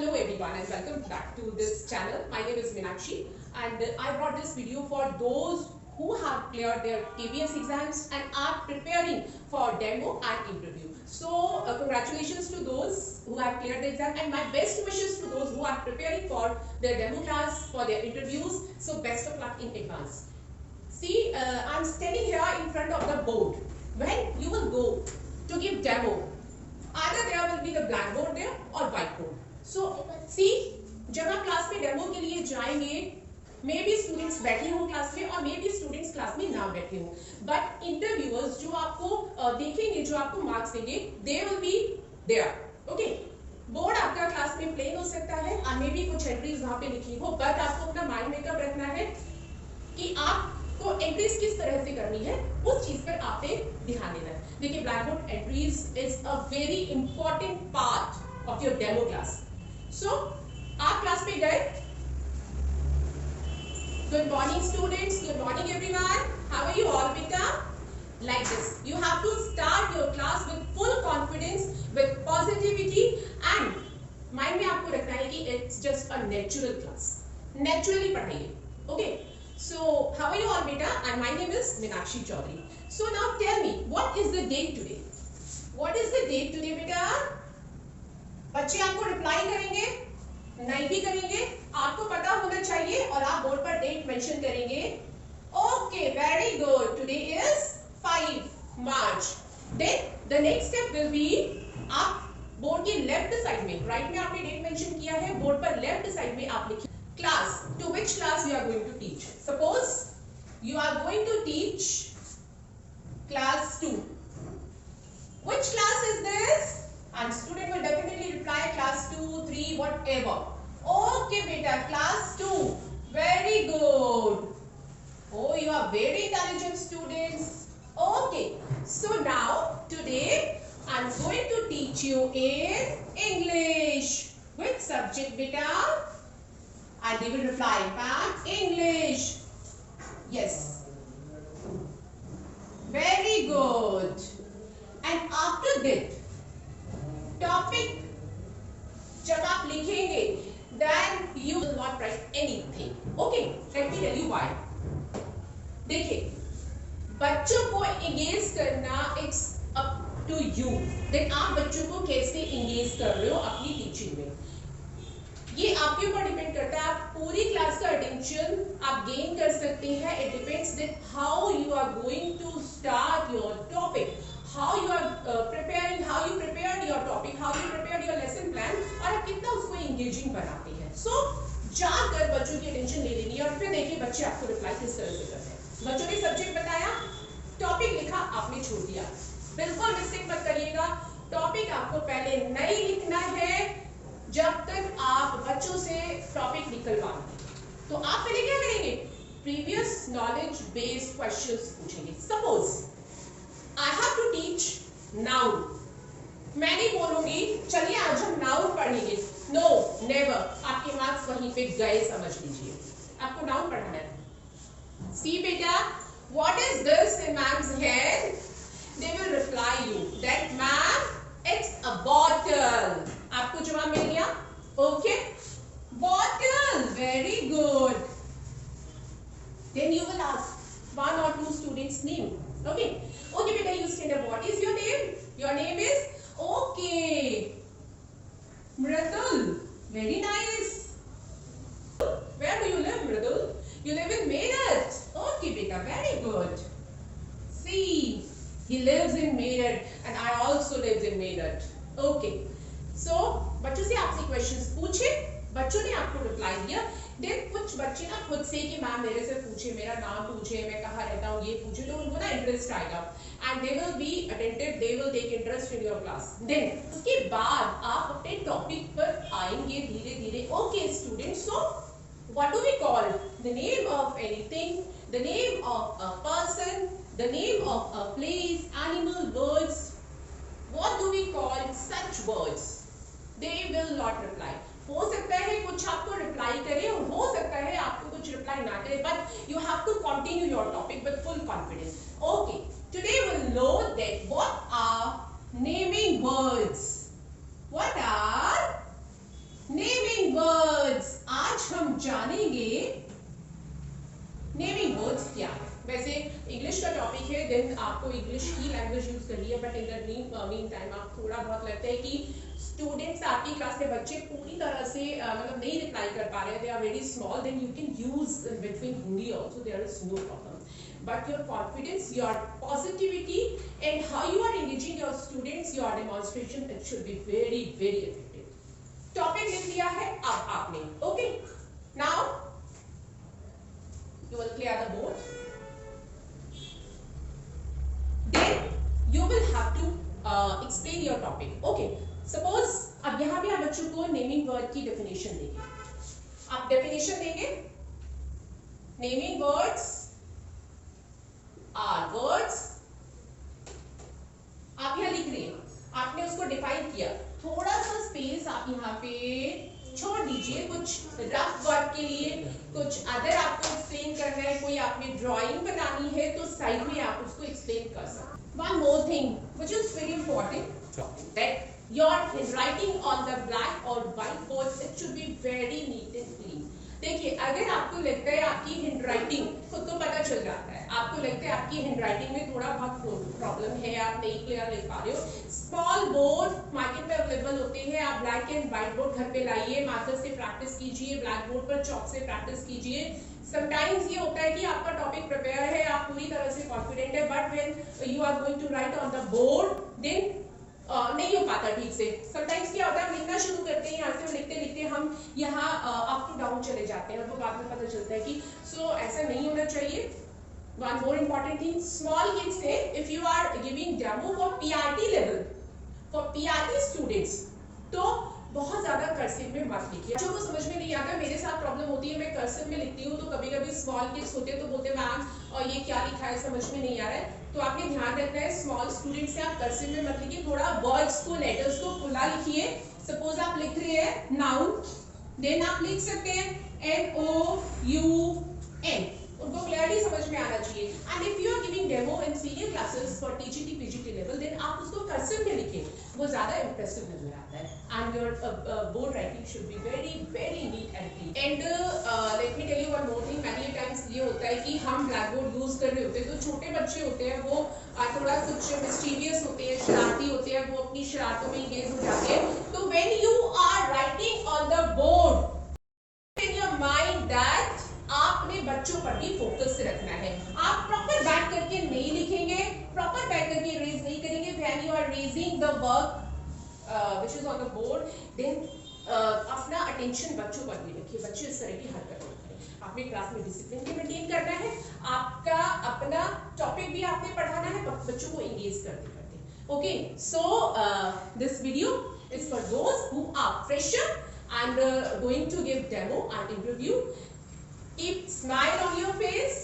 Hello everyone and welcome back to this channel. My name is Meenakshi and I brought this video for those who have cleared their KBS exams and are preparing for demo and interview. So congratulations to those who have cleared the exam and my best wishes to those who are preparing for their demo class, for their interviews. So best of luck in advance. See, I'm standing here in front of the board. When you will go to give demo, either there will be the blackboard there or whiteboard. So see, जब आप class में demo के लिए जाएंगे, may be students बैठे हो class में और मे बी स्टूडेंट्स क्लास में ना बैठे हो, बट इंटरव्यूअर्स जो आपको देखेंगे, जो आपको मार्क्स देंगे, they will be there. Okay, board आपका क्लास में प्लेन हो सकता है और मे बी कुछ एंट्रीज वहां पे लिखी हो, बट आपको अपना माइंड मेकअप रखना है कि आपको एंट्रीज किस तरह से करनी है, उस चीज पर आपने ध्यान देना है. देखिए, blackboard entries is a very important part of your demo class. So आप क्लास में गए. Good morning students, good morning everyone. How are you all बेटा? Like this, you have to start your class with full confidence, with positivity, and mind में आपको रखना है कि it's just a natural class. Naturally पढ़ाइए. Okay. So how are you all beta? And my name is Meenakshi Chaudhary. So now tell me, what is the date today? What is the date today beta? बच्चे आपको reply करेंगे, नहीं भी करेंगे, आपको पता होना चाहिए और आप बोर्ड पर डेट मेंशन करेंगे. Okay, very good. Today is 5 March. Then the next step will be, आप बोर्ड के लेफ्ट साइड में, राइट में आपने डेट मेंशन किया है, बोर्ड पर लेफ्ट साइड में आप लिखिए class. To which class you are going to teach? Suppose you are going to teach class 2. Which class is this? And student will definitely reply class 2, 3, whatever. Okay beta, class 2. Very good. Oh, you are very intelligent students. Okay, so now today I am going to teach you in English. Which subject beta? And they will reply back, English. Yes. Very good. And after that, topic जब आप लिखेंगे, then you will not write anything. Okay, let me tell you why. देखिए, बच्चों को engage करना it's up to you. Then आप बच्चों को कैसे engage कर रहे हो अपनी teaching में, ये आपके ऊपर डिपेंड करता है. आप पूरी क्लास का अटेंशन आप गेन कर सकते हैं. It depends that how you are going to start your topic, how you are preparing, how you prepared your topic, how you prepared your lesson plan, और आप कितना उसको एंगेजिंग बनाते हैं. सो जाकर बच्चों की अटेंशन ले लेनी है और फिर देखिए बच्चे आपको रिप्लाई किस तरह से करते हैं. बच्चों ने सब्जेक्ट बताया, टॉपिक लिखा, आपने छोड़ दिया. बिल्कुल मिस्टेक मत करिएगा. टॉपिक आपको पहले नहीं लिखना है जब तक आप बच्चों से टॉपिक निकलवाएंगे. तो आप पहले क्या करेंगे, प्रीवियस नॉलेज बेस्ड क्वेश्चंस पूछेंगे. Suppose I have to teach noun. मैं नहीं बोलूंगी चलिए आज हम नाउन पढ़ेंगे. No, never. आपके मार्क्स वहीं पे गए, समझ लीजिए. आपको नाउन पढ़ना है. सी बेटा, what is this in ma'am's head? They will reply you that ma'am it's a bottle. आपको जवाब मिल गया. Okay, bottle. Very good. Then you will ask one or two students name. Okay, okay beta, you stand up. What is your name? Your name is, okay, Mridul. Very nice. Where do you live, Mridul? You live in Meerut. Okay beta, very good. See, he lives in Meerut and I also live in Meerut. Okay. So बच्चों से आपसे questions पूछे, बच्चों ने आपको reply दिया. Then कुछ बच्चे ना खुद से कि मैम मेरे से पूछे, मेरा नाम पूछे, मैं कहाँ रहता हूँ, ये पूछे, तो उनको ना इंटरेस्ट आएगा and they will be attentive, they will take interest in your class. Then उसके बाद आप अपने टॉपिक पर आएंगे धीरे धीरे. Okay students, so what do we call the name of anything, the name of a person, the name of a place, animal, words. What do we call such words? They will not reply. हो सकता है कुछ आपको reply करे और हो सकता है आपको कुछ रिप्लाई ना करे, but you have to continue your topic with full confidence. Okay, today we'll know that what are naming words. What are naming जानेंगे नेमिंग वर्ड्स क्या है। वैसे इंग्लिश का टॉपिक है, देन आपको इंग्लिश की लैंग्वेज यूज करनी है, but in the mean time आप थोड़ा बहुत लगता है कि स्टूडेंट्स आपकी क्लास के बच्चे पूरी तरह से मतलब नहीं रिप्लाई कर पा रहे हैं, they are very small, then you can use between Hindi also, there is no problem, but your confidence, your positivity and how you are engaging your students, your demonstration, it should be very very effective। Topic लिख लिया है अब आपने, okay, now you will clear the board, then you will have to explain your topic, okay। suppose अब यहाँ पे आप बच्चों को नेमिंग वर्ड की डेफिनेशन देंगे, आप डेफिनेशन देंगे, नेमिंग वर्ड्स आर वर्ड्स, आप यहाँ लिख रहे हैं, आपने उसको डिफाइन किया, थोड़ा सा स्पेस आप यहाँ पे छोड़ दीजिए कुछ रफ वर्ड के लिए, कुछ अदर आपको एक्सप्लेन करना है, कोई आपने ड्राइंग बनानी है तो साइड में आप उसको एक्सप्लेन कर सकते हैं। One more thing which is very important, that your handwriting on the black और white board it should be very neat and clean. देखिए, अगर आपको लगता है आपकी हैंडराइटिंग खुद को पता चल जाता है, आपको लगता है आपकी हैंडराइटिंग में थोड़ा बहुत प्रॉब्लम है, आप नहीं क्लियर लिख पा रहे हो, स्मॉल बोर्ड मार्केट में अवेलेबल होते हैं, आप ब्लैक एंड व्हाइट बोर्ड घर पे लाइए, मार्कर से प्रैक्टिस कीजिए, ब्लैक बोर्ड पर चॉक से प्रैक्टिस कीजिए। समटाइम्स ये होता है कि आपका टॉपिक प्रिपेयर है, आप पूरी तरह से कॉन्फिडेंट है, but when you are going to write on the board then नहीं हो पाता ठीक से। समटाइम्स क्या होता है, हम लिखना शुरू करते हैं, यहाँ से लिखते लिखते हम यहाँ अप टू डाउन चले जाते हैं, और वो बाद में पता चलता है कि ऐसा नहीं होना चाहिए। One more important thing, small kids से if you are giving demo for PRT level, for PRT students, तो बहुत ज्यादा कर्सिव में मत लिखिए, बच्चों को समझ में नहीं आता। मेरे साथ प्रॉब्लम होती है, मैं कर्सिव में लिखती हूँ तो कभी कभी स्मॉल किड्स होते हैं तो बोलते मैम और ये क्या लिखा है, समझ में नहीं आ रहा है। तो आपने ध्यान रखना है, स्मॉल स्टूडेंट से आप कर्सिव में मत लिखिए, थोड़ा वर्ड्स को, लेटर्स को खुला लिखिए। सपोज आप लिख रहे हैं नाउन, देन आप लिख सकते हैं NOUN, उनको क्लियरली समझ में आना चाहिए। And if you are giving demo in senior classes for TGT PGT level, then आप उसको कर्सिव में लिखें, वो ज्यादा इंप्रेसिव नजर आता है। And your board writing should be very very neat and clean. And let me tell you one more thing, many times ये होता है कि हम ब्लैक बोर्ड यूज कर रहे होते हैं, तो छोटे बच्चे होते हैं वो थोड़ा कुछ मिस्टीरियस होते हैं, शरारती होते हैं, वो अपनी शरारतों में इंगेज हो जाते हैं। तो when you are writing on the board in your mind that आपने बच्चों पर भी फोकस रखना है, आप प्रॉपर बैक करके नहीं लिखेंगे, प्रॉपर बैक करके रेज नहीं करेंगे। When you are raising the work which is on the board, then अपना अटेंशन बच्चों पर भी रखिए, बच्चे इस तरह की हरकत नहीं करें। आपने क्लास में डिसिप्लिन भी मेंटेन करना है, आपका अपना टॉपिक भी आपने पढ़ाना है, बच्चों को एंगेज करते करते। Okay, so this video is for those who are fresher and going to give demo and interview. Keep smile on your face,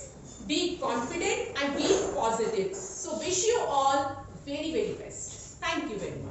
be confident and be positive. So wish you all very very best. Thank you very much.